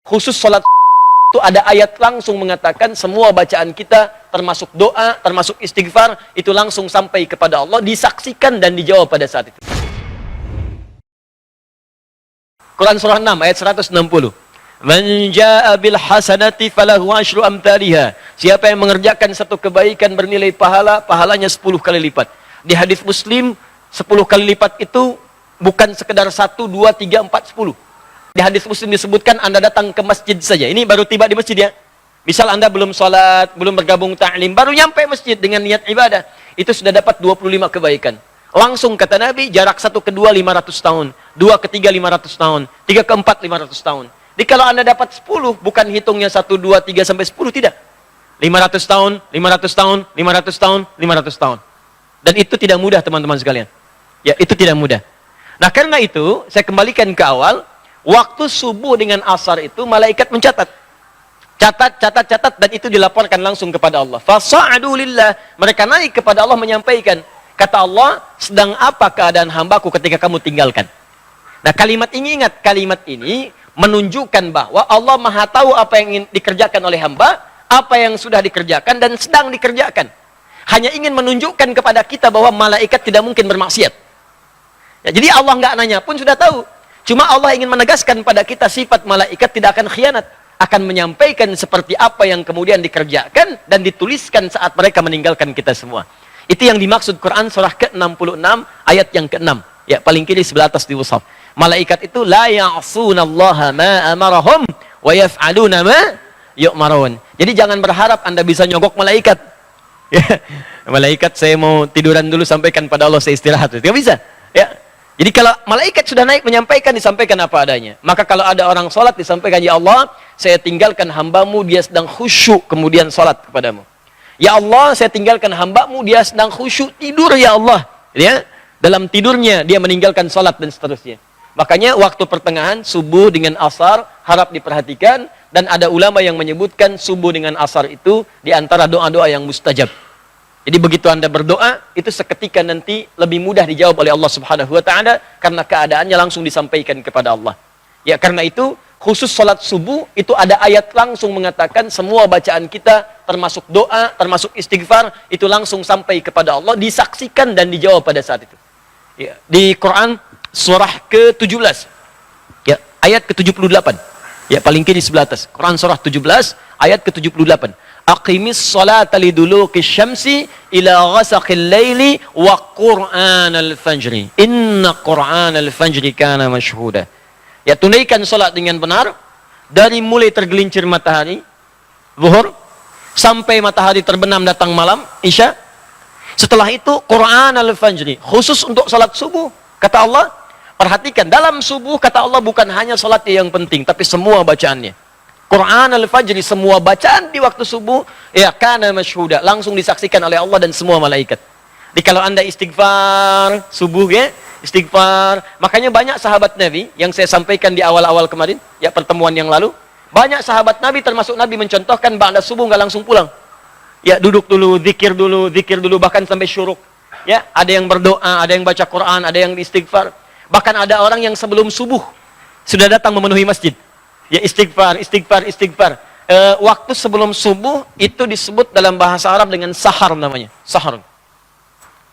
khusus sholat itu ada ayat langsung mengatakan semua bacaan kita, termasuk doa, termasuk istighfar, itu langsung sampai kepada Allah, disaksikan dan dijawab pada saat itu. Quran surah 6 ayat 160. Man jaa bil hasanati falahu asyru amthaliha. Siapa yang mengerjakan satu kebaikan bernilai pahala, pahalanya 10 kali lipat. Di hadis Muslim, 10 kali lipat itu bukan sekedar 1, 2, 3, 4, 10. Di hadis Muslim disebutkan Anda datang ke masjid saja. Ini baru tiba di masjid ya. Misal Anda belum sholat, belum bergabung ta'lim, baru nyampe masjid dengan niat ibadah. Itu sudah dapat 25 kebaikan. Langsung kata Nabi, jarak 1 ke 2, 500 tahun. 2 ke 3, 500 tahun. 3 ke 4, 500 tahun. Jadi kalau Anda dapat 10, bukan hitungnya 1, 2, 3, sampai 10, tidak. 500 tahun, 500 tahun, 500 tahun, 500 tahun. Dan itu tidak mudah teman-teman sekalian. Ya, itu tidak mudah. Nah, karena itu, saya kembalikan ke awal, waktu subuh dengan asar itu, malaikat mencatat. Catat, dan itu dilaporkan langsung kepada Allah. Fasa'adu lillah. Mereka naik kepada Allah menyampaikan. Kata Allah, sedang apa keadaan hambaku ketika kamu tinggalkan? Nah, kalimat ini ingat, kalimat ini menunjukkan bahwa Allah Maha tahu apa yang ingin dikerjakan oleh hamba, apa yang sudah dikerjakan dan sedang dikerjakan. Hanya ingin menunjukkan kepada kita bahwa malaikat tidak mungkin bermaksiat. Ya, jadi Allah nggak nanya pun sudah tahu. Cuma Allah ingin menegaskan pada kita sifat malaikat tidak akan khianat, akan menyampaikan seperti apa yang kemudian dikerjakan dan dituliskan saat mereka meninggalkan kita semua. Itu yang dimaksud Quran surah ke-66 ayat yang ke-6. Ya, paling kiri sebelah atas di mushaf. Malaikat itu la ya'sunallaha ma amarahum wa yaf'aluna ma yu'marun. Jadi jangan berharap Anda bisa nyogok malaikat. Ya, malaikat saya mau tiduran dulu sampaikan pada Allah saya istirahat. Tidak bisa. Ya. Jadi kalau malaikat sudah naik menyampaikan, disampaikan apa adanya. Maka kalau ada orang sholat disampaikan, ya Allah, saya tinggalkan hambamu, dia sedang khusyuk kemudian sholat kepadamu. Ya Allah, saya tinggalkan hambamu, dia sedang khusyuk tidur, ya Allah. Ya, dalam tidurnya dia meninggalkan sholat dan seterusnya. Makanya waktu pertengahan subuh dengan asar harap diperhatikan, dan ada ulama yang menyebutkan subuh dengan asar itu di antara doa-doa yang mustajab. Jadi begitu Anda berdoa, itu seketika nanti lebih mudah dijawab oleh Allah Subhanahu wa taala karena keadaannya langsung disampaikan kepada Allah. Ya, karena itu khusus salat subuh itu ada ayat langsung mengatakan semua bacaan kita termasuk doa, termasuk istighfar itu langsung sampai kepada Allah, disaksikan dan dijawab pada saat itu. Ya, di Quran surah ke-17. Ya, ayat ke-78. Ya, paling kiri sebelah atas. Quran surah 17 ayat ke-78. Aqimis salata liduluki syamsi ila ghasaqil laili wa qur'anal fajri. Inna qur'anal fajri kana mashhuda. Ya, tunaikan salat dengan benar dari mulai tergelincir matahari zuhur sampai matahari terbenam datang malam isya. Setelah itu qur'anal fajri, khusus untuk salat subuh. Kata Allah, perhatikan dalam subuh kata Allah bukan hanya salatnya yang penting tapi semua bacaannya. Quran al-Fajri, semua bacaan di waktu subuh, ya kana masyhuda, langsung disaksikan oleh Allah dan semua malaikat. Jadi kalau Anda istighfar subuh ya, istighfar. Makanya banyak sahabat Nabi yang saya sampaikan di awal-awal kemarin, ya pertemuan yang lalu, banyak sahabat Nabi termasuk Nabi mencontohkan ba'da subuh nggak langsung pulang. Ya, duduk dulu, zikir dulu bahkan sampai syuruk. Ya, ada yang berdoa, ada yang baca Quran, ada yang istighfar. Bahkan ada orang yang sebelum subuh sudah datang memenuhi masjid. Ya, istighfar. Waktu sebelum subuh itu disebut dalam bahasa Arab dengan sahar namanya. Sahar.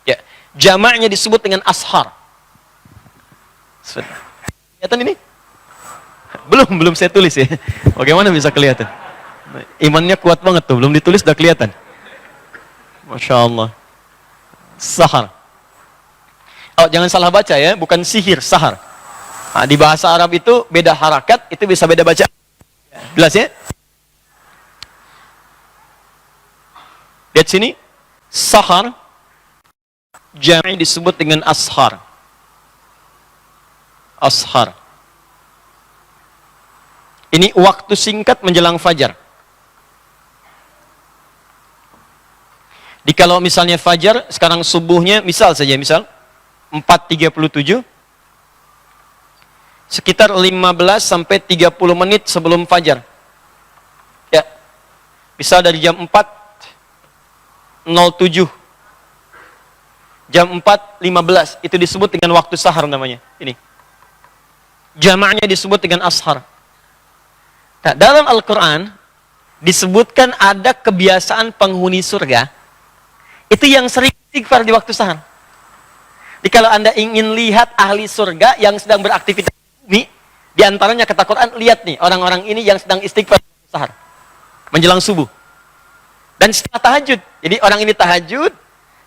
Ya, jamaknya disebut dengan ashar. Kelihatan ini? Belum saya tulis ya. Bagaimana bisa kelihatan? Imannya kuat banget tuh, belum ditulis udah kelihatan. Masya Allah. Sahar. Oh, jangan salah baca ya, bukan sihir, sahar. Nah, di bahasa Arab itu beda harakat, itu bisa beda baca. Jelas ya? Lihat sini. Sahar. Jami' disebut dengan ashar. Ashar. Ini waktu singkat menjelang fajar. Kalau misalnya fajar, sekarang subuhnya, misal 4.37. Sekitar 15 sampai 30 menit sebelum fajar. Ya. Bisa dari jam 4.07. Jam 4.15 itu disebut dengan waktu sahar namanya. Ini. Jamaknya disebut dengan ashar. Nah, dalam Al-Quran disebutkan ada kebiasaan penghuni surga itu yang sering istighfar di waktu sahar. Jadi kalau Anda ingin lihat ahli surga yang sedang beraktivitas di bumi, di antaranya kata Quran, lihat nih orang-orang ini yang sedang istighfar di waktu sahar menjelang subuh dan setelah tahajud. Jadi orang ini tahajud,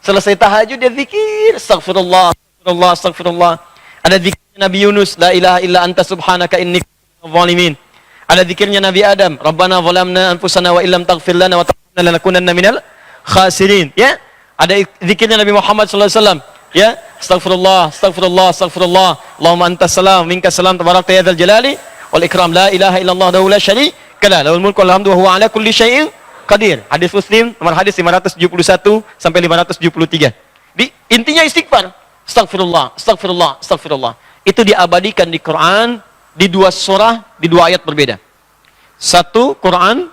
selesai tahajud dia zikir, astagfirullah, astagfirullah, astagfirullah. Ada zikirnya Nabi Yunus, la ilaha illa anta subhanaka inni kuntu minadh dhalimin. Ada zikirnya Nabi Adam, Rabbana zalamna anfusana wa illam taghfir lana wa tarhamna lanakunanna minal khasirin. Ya. Ada zikirnya Nabi Muhammad sallallahu alaihi wasallam, ya, astagfirullah, astagfirullah, astagfirullah. Allahumma antas salam, minkas salam, tabarakta ya dzal jalali wal ikram, la ilaha illallah wa la syarika lah, lahul mulku wal hamdu wa huwa ala kulli syai'in qadir. Hadis Muslim nomor hadis 571 sampai 573. Intinya istighfar. Astagfirullah, astagfirullah, astagfirullah. Itu diabadikan di Quran di dua surah, di dua ayat berbeda. Satu Quran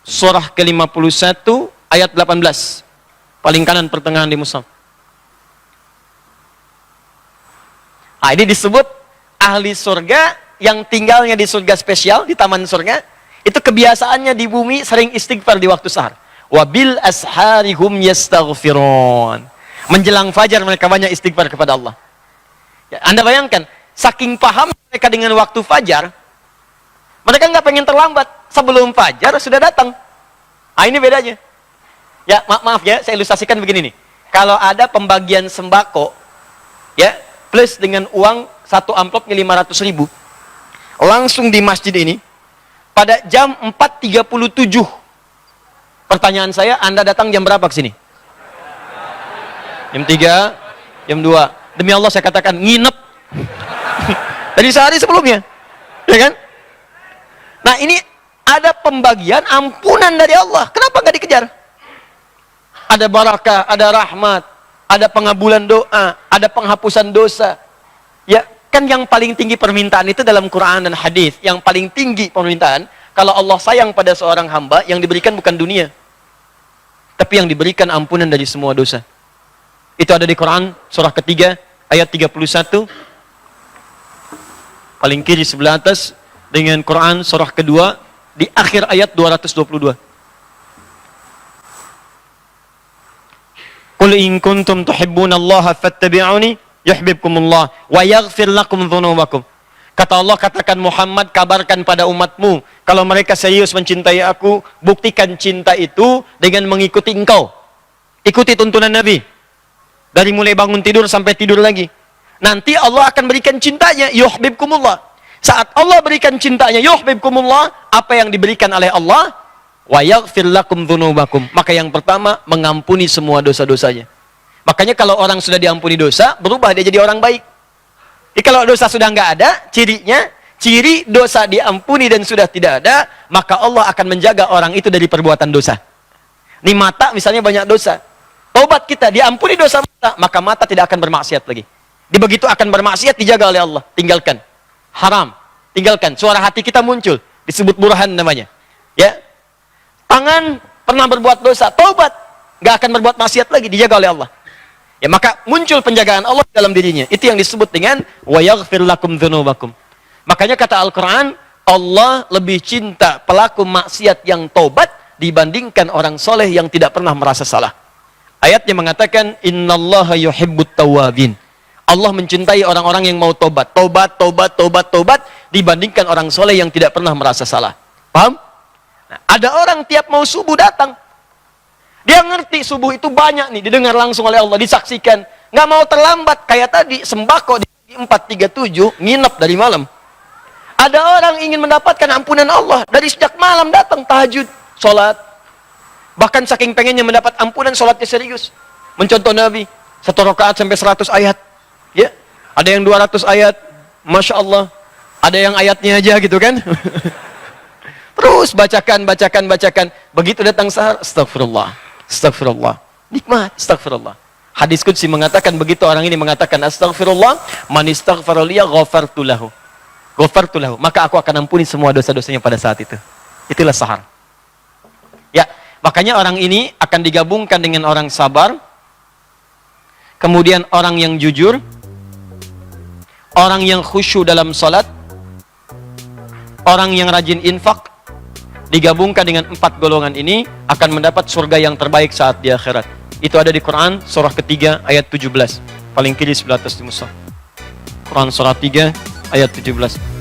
surah ke-51 ayat 18. Paling kanan pertengahan di mushaf. Nah, ini disebut ahli surga yang tinggalnya di surga spesial, di taman surga. Itu kebiasaannya di bumi sering istighfar di waktu sahar. Wabil asharihum yastaghfirun. Menjelang fajar mereka banyak istighfar kepada Allah. Ya, Anda bayangkan, saking paham mereka dengan waktu fajar, mereka nggak pengen terlambat. Sebelum fajar sudah datang. Nah, ini bedanya. Ya, maaf ya, saya ilustrasikan begini nih. Kalau ada pembagian sembako, ya, plus dengan uang satu amplopnya 500.000, langsung di masjid ini, pada jam 4.37. Pertanyaan saya, Anda datang jam berapa ke sini? Jam 3, jam 2. Demi Allah saya katakan, nginep. Tadi sehari sebelumnya. Ya kan? Nah, ini ada pembagian ampunan dari Allah. Kenapa nggak dikejar? Ada barakah, ada rahmat, ada pengabulan doa, ada penghapusan dosa. Ya, kan yang paling tinggi permintaan itu dalam Quran dan hadis. Yang paling tinggi permintaan, kalau Allah sayang pada seorang hamba, yang diberikan bukan dunia, tapi yang diberikan ampunan dari semua dosa. Itu ada di Quran surah ketiga ayat 31. Paling kiri sebelah atas, dengan Quran surah kedua di akhir ayat 222. Qul in kuntum tuhibbunallaha fattabi'uni yuhibbukumullah wa yaghfir lakum dzunubakum. Kata Allah, katakan Muhammad, kabarkan pada umatmu, kalau mereka serius mencintai aku, buktikan cinta itu dengan mengikuti engkau. Ikuti tuntunan Nabi. Dari mulai bangun tidur sampai tidur lagi. Nanti Allah akan berikan cintanya, yuhibbukumullah. Saat Allah berikan cintanya, yuhibbukumullah, apa yang diberikan oleh Allah? Wa yaghfir lakum dzunubakum. Maka yang pertama, mengampuni semua dosa-dosanya. Makanya kalau orang sudah diampuni dosa, berubah dia jadi orang baik. Jadi kalau dosa sudah nggak ada, cirinya, ciri dosa diampuni dan sudah tidak ada, maka Allah akan menjaga orang itu dari perbuatan dosa. Ini mata misalnya banyak dosa. Taubat kita, diampuni dosa mata, maka mata tidak akan bermaksiat lagi. Di begitu akan bermaksiat, dijaga oleh Allah. Tinggalkan. Haram. Tinggalkan. Suara hati kita muncul. Disebut burhan namanya. Ya. Tangan pernah berbuat dosa, taubat, nggak akan berbuat maksiat lagi, dijaga oleh Allah. Ya, maka muncul penjagaan Allah dalam dirinya. Itu yang disebut dengan wa yaghfir lakum dzunubakum. Makanya kata Al-Qur'an, Allah lebih cinta pelaku maksiat yang taubat dibandingkan orang soleh yang tidak pernah merasa salah. Ayatnya mengatakan, innallaha yuhibbut tawwabin. Allah mencintai orang-orang yang mau tobat, tobat, tobat, tobat, tobat, dibandingkan orang soleh yang tidak pernah merasa salah. Paham? Nah, ada orang tiap mau subuh datang. Dia ngerti subuh itu banyak nih, didengar langsung oleh Allah, disaksikan. Nggak mau terlambat, kayak tadi, sembako di 4.37, nginep dari malam. Ada orang ingin mendapatkan ampunan Allah, dari sejak malam datang, tahajud, sholat. Bahkan saking pengennya mendapat ampunan, sholatnya serius. Mencontoh Nabi, 1 rakaat sampai 100 ayat. Ya, ada yang 200 ayat, Masya Allah. Ada yang ayatnya aja gitu kan. Terus bacakan. Begitu datang sahar, astagfirullah, astagfirullah. Nikmat, astagfirullah. Hadis qudsi mengatakan, begitu orang ini mengatakan astagfirullah, man istaghfara liya ghafartu lahu. Ghafartu lahu, maka aku akan ampuni semua dosa-dosanya pada saat itu. Itulah sahar. Ya, makanya orang ini akan digabungkan dengan orang sabar, kemudian orang yang jujur, orang yang khusyuk dalam salat, orang yang rajin infak, digabungkan dengan 4 golongan ini akan mendapat surga yang terbaik saat di akhirat. Itu ada di Quran surah ketiga ayat 17. Paling kiri sebelah atas di mushaf. Quran surah 3 ayat 17.